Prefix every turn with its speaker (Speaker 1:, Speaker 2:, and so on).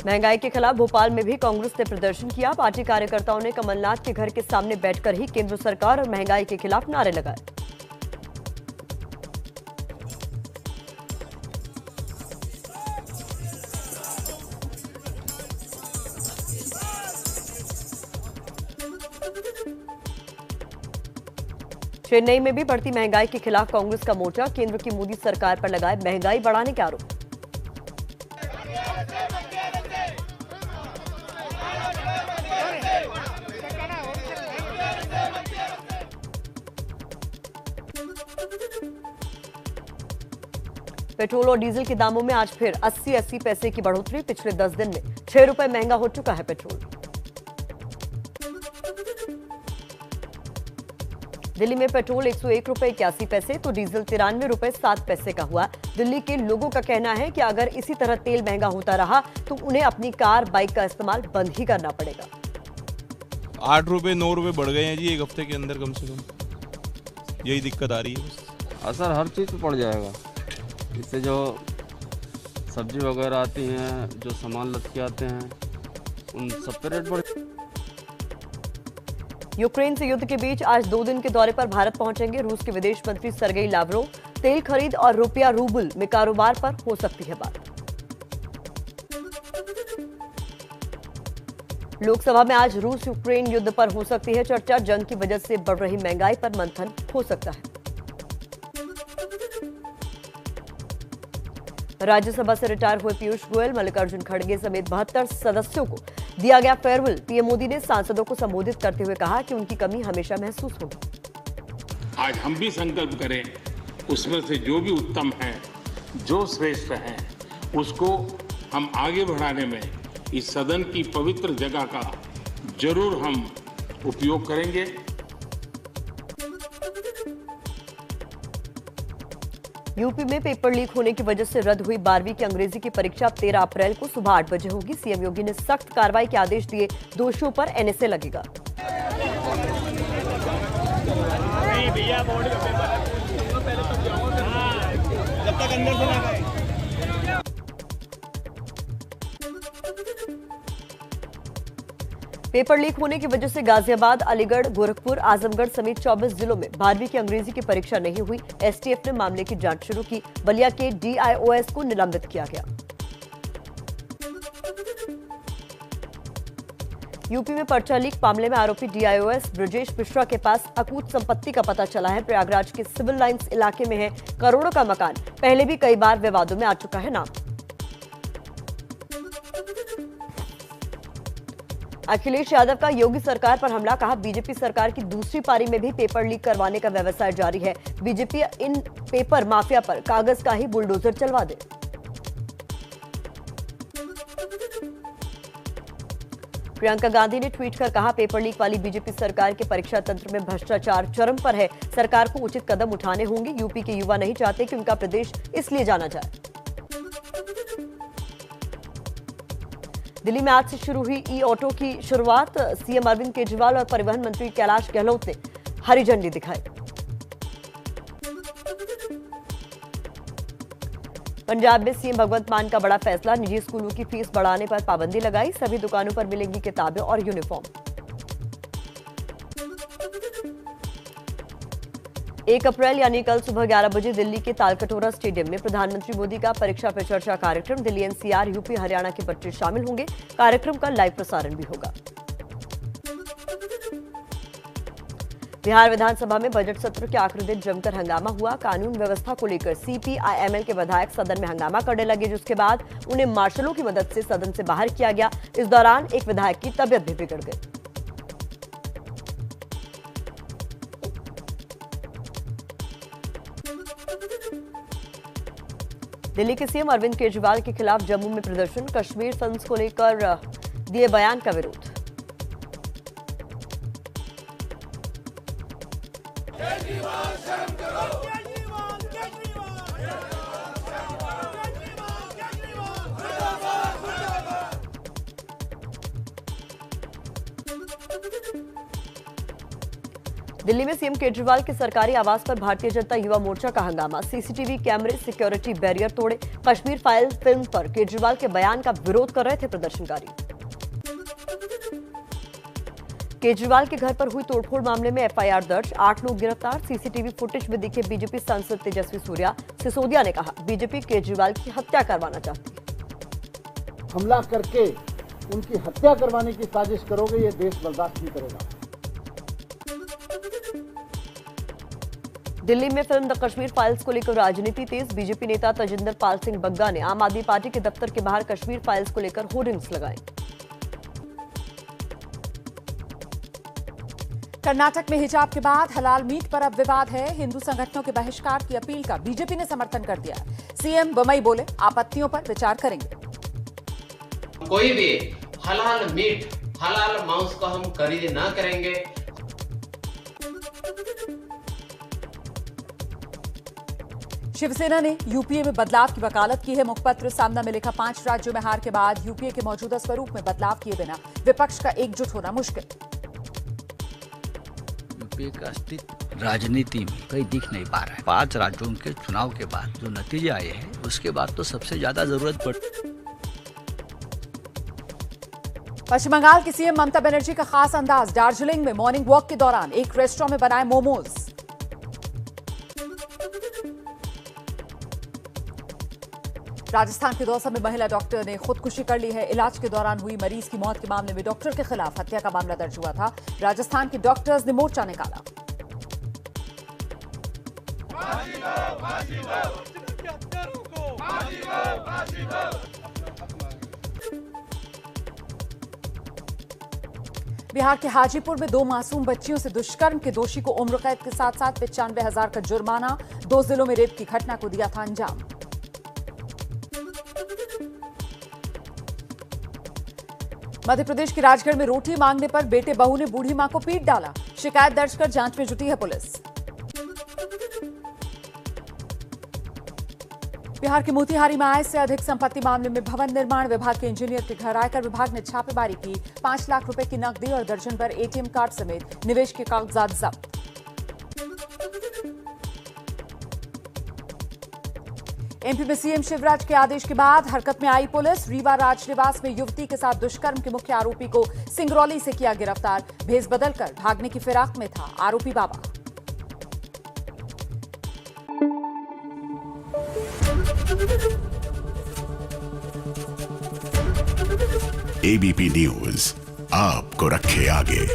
Speaker 1: महंगाई के खिलाफ भोपाल में भी कांग्रेस ने प्रदर्शन किया। पार्टी कार्यकर्ताओं ने कमलनाथ के घर के सामने बैठकर ही केंद्र सरकार और महंगाई के खिलाफ नारे लगाए। चेन्नई में भी बढ़ती महंगाई के खिलाफ कांग्रेस का मोर्चा। केंद्र की मोदी सरकार पर लगाए महंगाई बढ़ाने के आरोप। पेट्रोल और डीजल के दामों में आज फिर 80 पैसे की बढ़ोतरी। पिछले 10 दिन में 6 रुपए महंगा हो चुका है पेट्रोल। दिल्ली में पेट्रोल 101 रुपए 81 पैसे तो डीजल 93 रुपए 7 पैसे का हुआ। दिल्ली के लोगों का कहना है कि अगर इसी तरह तेल महंगा होता रहा तो उन्हें अपनी कार बाइक का इस्तेमाल बंद ही करना पड़ेगा।
Speaker 2: 8 रुपए 9 रुपए बढ़ गए हैं जी एक हफ्ते के अंदर कम से कम। यही दिक्कत आ रही है बस।
Speaker 3: असर हर चीज़ पे पड़ जाएगा। इससे जो सब्जी वगैरह आती हैं, जो सामान लद के आते हैं, उन सब पे रेट बढ़।
Speaker 1: यूक्रेन से युद्ध के बीच आज 2 दिन के दौरे पर भारत पहुंचेंगे रूस के विदेश मंत्री सर्गेई लावरोव। तेल खरीद और रुपया रूबल में कारोबार पर हो सकती है बात। लोकसभा में आज रूस यूक्रेन युद्ध पर हो सकती है चर्चा। जंग की वजह से बढ़ रही महंगाई पर मंथन हो सकता है। राज्यसभा से रिटायर हुए पीयूष गोयल, मल्लिकार्जुन खड़गे समेत 72 सदस्यों को दिया गया फेयरवेल। पीएम मोदी ने सांसदों को संबोधित करते हुए कहा कि उनकी कमी हमेशा महसूस होगी।
Speaker 4: आज हम भी संकल्प करें, उसमें से जो भी उत्तम है, जो श्रेष्ठ है, उसको हम आगे बढ़ाने में इस सदन की पवित्र जगह का जरूर हम उपयोग करेंगे।
Speaker 1: यूपी में पेपर लीक होने की वजह से रद्द हुई 12वीं की अंग्रेजी की परीक्षा 13 अप्रैल को सुबह 8 बजे होगी। सीएम योगी ने सख्त कार्रवाई के आदेश दिए। दोषियों पर एनएसए लगेगा।
Speaker 5: जब तक अंदर से ना गए।
Speaker 1: पेपर लीक होने की वजह से गाजियाबाद, अलीगढ़, गोरखपुर, आजमगढ़ समेत 24 जिलों में 12वीं की अंग्रेजी की परीक्षा नहीं हुई। एसटीएफ ने मामले की जांच शुरू की। बलिया के डीआईओएस को निलंबित किया गया। यूपी में पर्चा लीक मामले में आरोपी डीआईओएस ब्रजेश मिश्रा के पास अकूत संपत्ति का पता चला है। प्रयागराज के सिविल लाइंस इलाके में है करोड़ों का मकान। पहले भी कई बार विवादों में आ चुका है नाम। अखिलेश यादव का योगी सरकार पर हमला। कहा बीजेपी सरकार की दूसरी पारी में भी पेपर लीक करवाने का व्यवसाय जारी है। बीजेपी इन पेपर माफिया पर कागज का ही बुलडोजर चलवा दे। प्रियंका गांधी ने ट्वीट कर कहा पेपर लीक वाली बीजेपी सरकार के परीक्षा तंत्र में भ्रष्टाचार चरम पर है। सरकार को उचित कदम उठाने होंगे। यूपी के युवा नहीं चाहते कि उनका प्रदेश इसलिए जाना जाए। दिल्ली में आज से शुरू हुई ई ऑटो की शुरुआत। सीएम अरविंद केजरीवाल और परिवहन मंत्री कैलाश गहलोत ने हरी झंडी दिखाई। पंजाब में सीएम भगवंत मान का बड़ा फैसला। निजी स्कूलों की फीस बढ़ाने पर पाबंदी लगाई। सभी दुकानों पर मिलेंगी किताबें और यूनिफॉर्म। 1 अप्रैल यानी कल सुबह 11 बजे दिल्ली के तालकटोरा स्टेडियम में प्रधानमंत्री मोदी का परीक्षा पे चर्चा कार्यक्रम। दिल्ली एनसीआर, यूपी, हरियाणा के बच्चे शामिल होंगे। कार्यक्रम का लाइव प्रसारण भी होगा। बिहार विधानसभा में बजट सत्र के आखिरी दिन जमकर हंगामा हुआ। कानून व्यवस्था को लेकर सीपीआईएमएल के विधायक सदन में हंगामा करने लगे, जिसके बाद उन्हें मार्शलों की मदद से सदन से बाहर किया गया। इस दौरान एक विधायक की तबियत भी बिगड़ गई। दिल्ली के सीएम अरविंद केजरीवाल के खिलाफ जम्मू में प्रदर्शन। कश्मीर फिल्म्स को लेकर दिए बयान का विरोध। दिल्ली में सीएम केजरीवाल के सरकारी आवास पर भारतीय जनता युवा मोर्चा का हंगामा। सीसीटीवी कैमरे सिक्योरिटी बैरियर तोड़े। कश्मीर फाइल फिल्म पर केजरीवाल के बयान का विरोध कर रहे थे प्रदर्शनकारी। केजरीवाल के घर पर हुई तोड़फोड़ मामले में एफआईआर दर्ज। 8 लोग गिरफ्तार। सीसीटीवी फुटेज में दिखे बीजेपी सांसद तेजस्वी सूर्या। सिसोदिया ने कहा, बीजेपी केजरीवाल की हत्या करवाना चाहती है।
Speaker 6: हमला करके उनकी हत्या करवाने की साजिश करोगे, ये देश बर्दाश्त नहीं करेगा।
Speaker 1: दिल्ली में फिल्म द कश्मीर फाइल्स को लेकर राजनीति तेज। बीजेपी नेता तजिंदर पाल सिंह बग्गा ने आम आदमी पार्टी के दफ्तर के बाहर कश्मीर फाइल्स को लेकर होर्डिंग्स लगाए।
Speaker 7: कर्नाटक में हिजाब के बाद हलाल मीट पर अब विवाद है। हिंदू संगठनों के बहिष्कार की अपील का बीजेपी ने समर्थन कर दिया। सीएम बमई बोले, आपत्तियों पर विचार करेंगे।
Speaker 8: कोई भी हलाल मीट, हलाल मांस को हम खरीद ना करेंगे।
Speaker 7: शिवसेना ने यूपीए में बदलाव की वकालत की है। मुखपत्र सामना में लिखा, 5 राज्यों में हार के बाद यूपीए के मौजूदा स्वरूप में बदलाव किए बिना विपक्ष का एकजुट होना मुश्किल।
Speaker 9: यूपीए का अस्तित्व राजनीति में कहीं दिख नहीं पा रहा है। 5 राज्यों के चुनाव के बाद जो नतीजे आए हैं, उसके बाद तो सबसे ज्यादा जरूरत पड़।
Speaker 7: पश्चिम बंगाल की सीएम ममता बनर्जी का खास अंदाज। दार्जिलिंग में मॉर्निंग वॉक के दौरान एक रेस्टोरेंट में बनाए मोमोज। राजस्थान के दौसा में महिला डॉक्टर ने खुदकुशी कर ली है। इलाज के दौरान हुई मरीज की मौत के मामले में डॉक्टर के खिलाफ हत्या का मामला दर्ज हुआ था। राजस्थान के डॉक्टर्स ने मोर्चा निकाला। बिहार के हाजीपुर में 2 मासूम बच्चियों से दुष्कर्म के दोषी को उम्र कैद के साथ साथ 95,000 का जुर्माना। 2 जिलों में रेप की घटना को दिया था अंजाम। मध्य प्रदेश के राजगढ़ में रोटी मांगने पर बेटे बहू ने बूढ़ी मां को पीट डाला। शिकायत दर्ज कर जांच में जुटी है पुलिस। बिहार के मोतिहारी में आय से अधिक संपत्ति मामले में भवन निर्माण विभाग के इंजीनियर के घर आयकर विभाग ने छापेमारी की। 5 लाख रुपए की नकदी और दर्जन भर एटीएम कार्ड समेत निवेश के कागजात जब्त। एमपी में सीएम शिवराज के आदेश के बाद हरकत में आई पुलिस। रीवा राजनिवास में युवती के साथ दुष्कर्म के मुख्य आरोपी को सिंगरौली से किया गिरफ्तार। भेस बदलकर भागने की फिराक में था आरोपी बाबा।
Speaker 10: एबीपी न्यूज आपको रखे आगे।